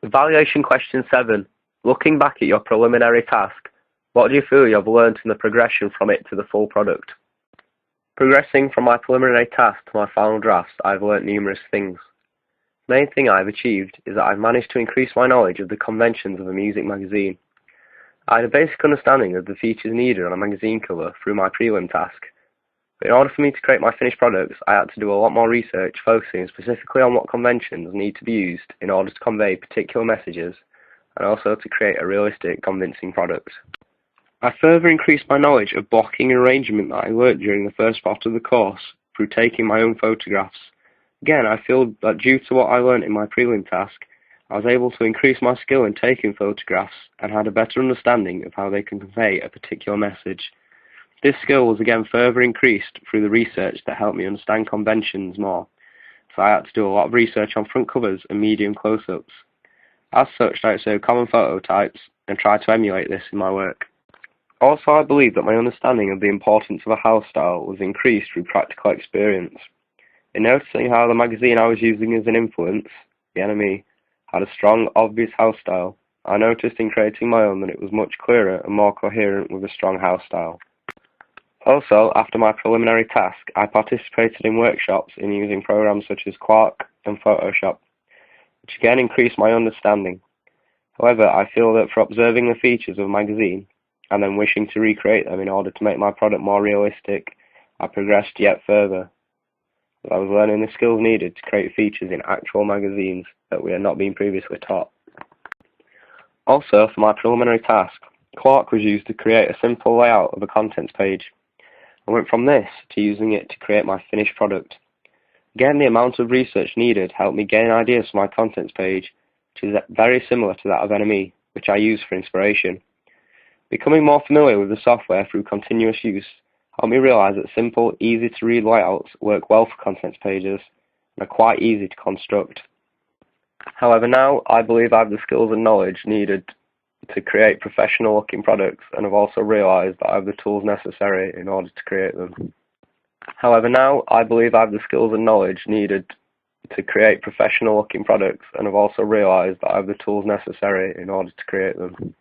Evaluation question 7. Looking back at your preliminary task, what do you feel you have learnt in the progression from it to the full product? Progressing from my preliminary task to my final drafts, I have learnt numerous things. The main thing I have achieved is that I have managed to increase my knowledge of the conventions of a music magazine. I had a basic understanding of the features needed on a magazine cover through my prelim task, but in order for me to create my finished products, I had to do a lot more research focusing specifically on what conventions need to be used in order to convey particular messages, and also to create a realistic, convincing product. I further increased my knowledge of blocking and arrangement that I learnt during the first part of the course through taking my own photographs. Again, I feel that due to what I learnt in my prelim task, I was able to increase my skill in taking photographs and had a better understanding of how they can convey a particular message. This skill was again further increased through the research that helped me understand conventions more, so I had to do a lot of research on front covers and medium close-ups. As such, I observed common photo types and tried to emulate this in my work. Also, I believe that my understanding of the importance of a house style was increased through practical experience. In noticing how the magazine I was using as an influence, The Enemy, had a strong, obvious house style, I noticed in creating my own that it was much clearer and more coherent with a strong house style. Also, after my preliminary task, I participated in workshops in using programs such as Quark and Photoshop, which again increased my understanding. However, I feel that for observing the features of a magazine, and then wishing to recreate them in order to make my product more realistic, I progressed yet further. I was learning the skills needed to create features in actual magazines that we had not been previously taught. Also, for my preliminary task, Quark was used to create a simple layout of a contents page. I went from this to using it to create my finished product. Again, the amount of research needed helped me gain ideas for my contents page, which is very similar to that of Enemy, which I use for inspiration. Becoming more familiar with the software through continuous use helped me realize that simple, easy-to-read layouts work well for contents pages and are quite easy to construct. However, now I believe I have the skills and knowledge needed to create professional-looking products, and have also realized that I have the tools necessary in order to create them. However, now I believe I have the skills and knowledge needed to create professional-looking products, and have also realized that I have the tools necessary in order to create them.